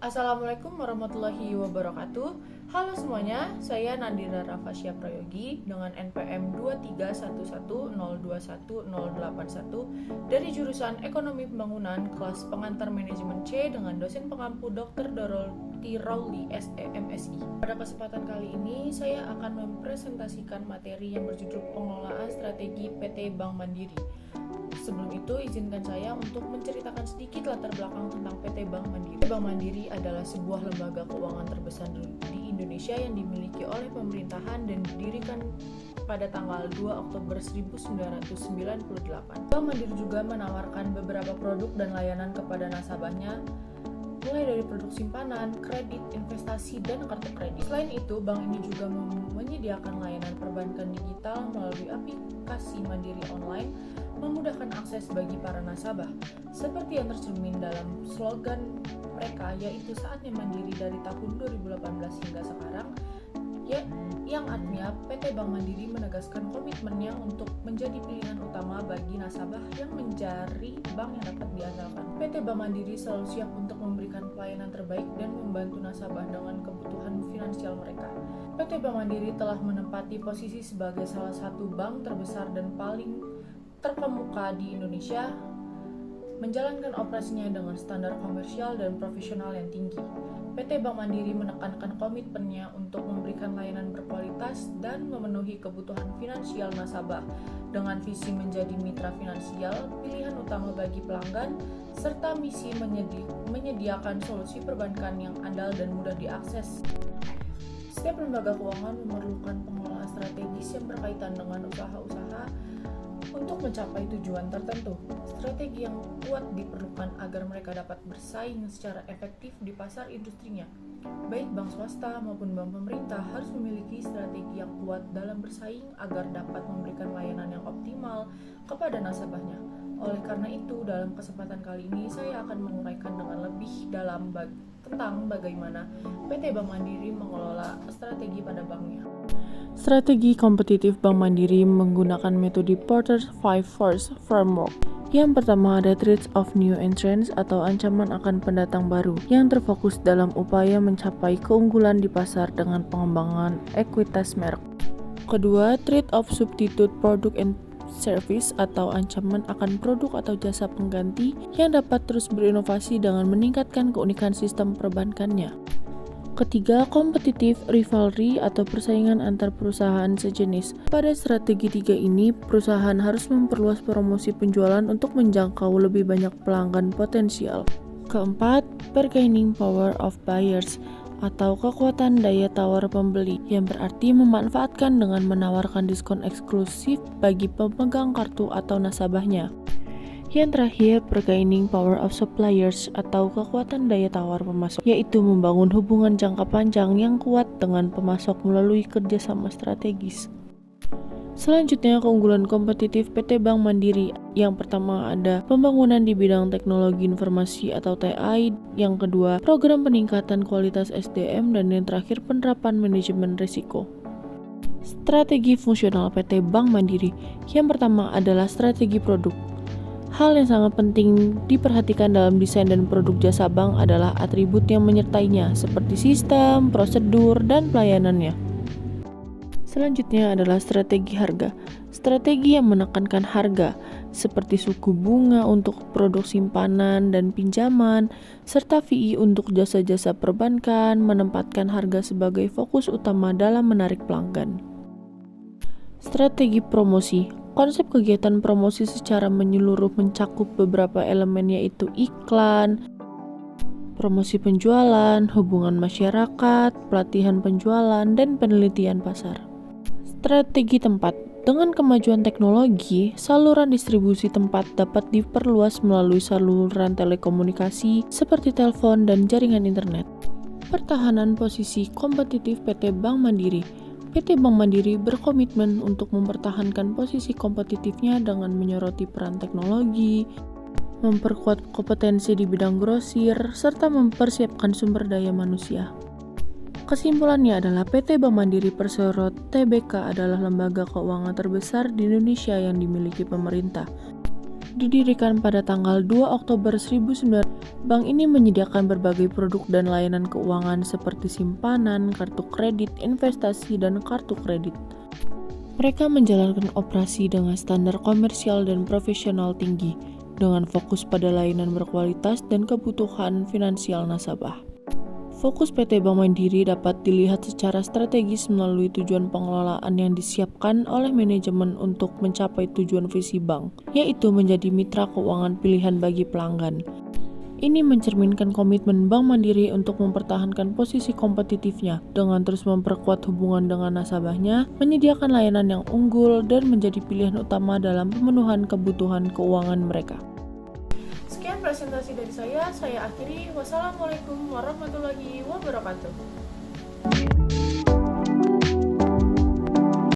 Assalamualaikum warahmatullahi wabarakatuh. Halo semuanya, saya Nadira Rafasya Prayogi dengan NPM 231021081 dari jurusan Ekonomi Pembangunan kelas pengantar manajemen C dengan dosen pengampu Dr. Dorothy Rowley SEMSI. Pada kesempatan kali ini saya akan mempresentasikan materi yang berjudul pengelolaan strategi PT Bank Mandiri. Sebelum itu, izinkan saya untuk menceritakan sedikit latar belakang tentang PT Bank Mandiri. PT Bank Mandiri adalah sebuah lembaga keuangan terbesar di Indonesia yang dimiliki oleh pemerintahan dan didirikan pada tanggal 2 Oktober 1998. Bank Mandiri juga menawarkan beberapa produk dan layanan kepada nasabahnya, mulai dari produk simpanan, kredit, investasi, dan kartu kredit. Selain itu, bank ini juga menyediakan layanan perbankan digital melalui aplikasi Mandiri Online, memudahkan akses bagi para nasabah, seperti yang tercermin dalam slogan mereka, yaitu saatnya mandiri dari tahun 2018 hingga sekarang, yang artinya PT Bank Mandiri menegaskan komitmennya untuk menjadi pilihan utama bagi nasabah yang mencari bank yang dapat diandalkan. PT Bank Mandiri selalu siap untuk memberikan pelayanan terbaik dan membantu nasabah dengan kebutuhan finansial mereka. PT Bank Mandiri telah menempati posisi sebagai salah satu bank terbesar dan paling terkemuka di Indonesia, menjalankan operasinya dengan standar komersial dan profesional yang tinggi. PT Bank Mandiri menekankan komitmennya untuk memberikan layanan berkualitas dan memenuhi kebutuhan finansial nasabah dengan visi menjadi mitra finansial pilihan utama bagi pelanggan, serta misi menyediakan solusi perbankan yang andal dan mudah diakses. Setiap lembaga keuangan memerlukan pengelolaan strategis yang berkaitan dengan usaha-usaha untuk mencapai tujuan tertentu. Strategi yang kuat diperlukan agar mereka dapat bersaing secara efektif di pasar industrinya. Baik bank swasta maupun bank pemerintah harus memiliki strategi yang kuat dalam bersaing agar dapat memberikan layanan yang optimal kepada nasabahnya. Oleh karena itu, dalam kesempatan kali ini saya akan menguraikan dengan lebih dalam tentang bagaimana PT Bank Mandiri mengelola strategi pada banknya. Strategi kompetitif Bank Mandiri menggunakan metode Porter's Five Forces Framework. Yang pertama ada threats of new entrants atau ancaman akan pendatang baru yang terfokus dalam upaya mencapai keunggulan di pasar dengan pengembangan ekuitas merek. Kedua, threat of substitute product and service atau ancaman akan produk atau jasa pengganti yang dapat terus berinovasi dengan meningkatkan keunikan sistem perbankannya. Ketiga, competitive rivalry atau persaingan antar perusahaan sejenis. Pada strategi tiga ini, perusahaan harus memperluas promosi penjualan untuk menjangkau lebih banyak pelanggan potensial. Keempat, bargaining power of buyers atau kekuatan daya tawar pembeli, yang berarti memanfaatkan dengan menawarkan diskon eksklusif bagi pemegang kartu atau nasabahnya. Yang terakhir, bargaining power of suppliers atau kekuatan daya tawar pemasok, yaitu membangun hubungan jangka panjang yang kuat dengan pemasok melalui kerjasama strategis. Selanjutnya, keunggulan kompetitif PT Bank Mandiri. Yang pertama ada pembangunan di bidang teknologi informasi atau TI, yang kedua program peningkatan kualitas SDM, dan yang terakhir penerapan manajemen risiko. Strategi fungsional PT Bank Mandiri. Yang pertama adalah strategi produk. Hal yang sangat penting diperhatikan dalam desain dan produk jasa bank adalah atribut yang menyertainya, seperti sistem, prosedur, dan pelayanannya. Selanjutnya adalah strategi harga. Strategi yang menekankan harga, seperti suku bunga untuk produk simpanan dan pinjaman, serta fee untuk jasa-jasa perbankan, menempatkan harga sebagai fokus utama dalam menarik pelanggan. Strategi promosi. Konsep kegiatan promosi secara menyeluruh mencakup beberapa elemen, yaitu iklan, promosi penjualan, hubungan masyarakat, pelatihan penjualan, dan penelitian pasar. Strategi tempat. Dengan kemajuan teknologi, saluran distribusi tempat dapat diperluas melalui saluran telekomunikasi seperti telepon dan jaringan internet. Pertahanan posisi kompetitif PT Bank Mandiri. PT Bank Mandiri berkomitmen untuk mempertahankan posisi kompetitifnya dengan menyoroti peran teknologi, memperkuat kompetensi di bidang grosir, serta mempersiapkan sumber daya manusia. Kesimpulannya adalah PT Bank Mandiri Persero Tbk adalah lembaga keuangan terbesar di Indonesia yang dimiliki pemerintah. Didirikan pada tanggal 2 Oktober 1900, bank ini menyediakan berbagai produk dan layanan keuangan seperti simpanan, kartu kredit, investasi, dan kartu kredit. Mereka menjalankan operasi dengan standar komersial dan profesional tinggi, dengan fokus pada layanan berkualitas dan kebutuhan finansial nasabah. Fokus PT Bank Mandiri dapat dilihat secara strategis melalui tujuan pengelolaan yang disiapkan oleh manajemen untuk mencapai tujuan visi bank, yaitu menjadi mitra keuangan pilihan bagi pelanggan. Ini mencerminkan komitmen Bank Mandiri untuk mempertahankan posisi kompetitifnya dengan terus memperkuat hubungan dengan nasabahnya, menyediakan layanan yang unggul, dan menjadi pilihan utama dalam pemenuhan kebutuhan keuangan mereka. Sekian presentasi dari saya akhiri. Wassalamualaikum warahmatullahi wabarakatuh.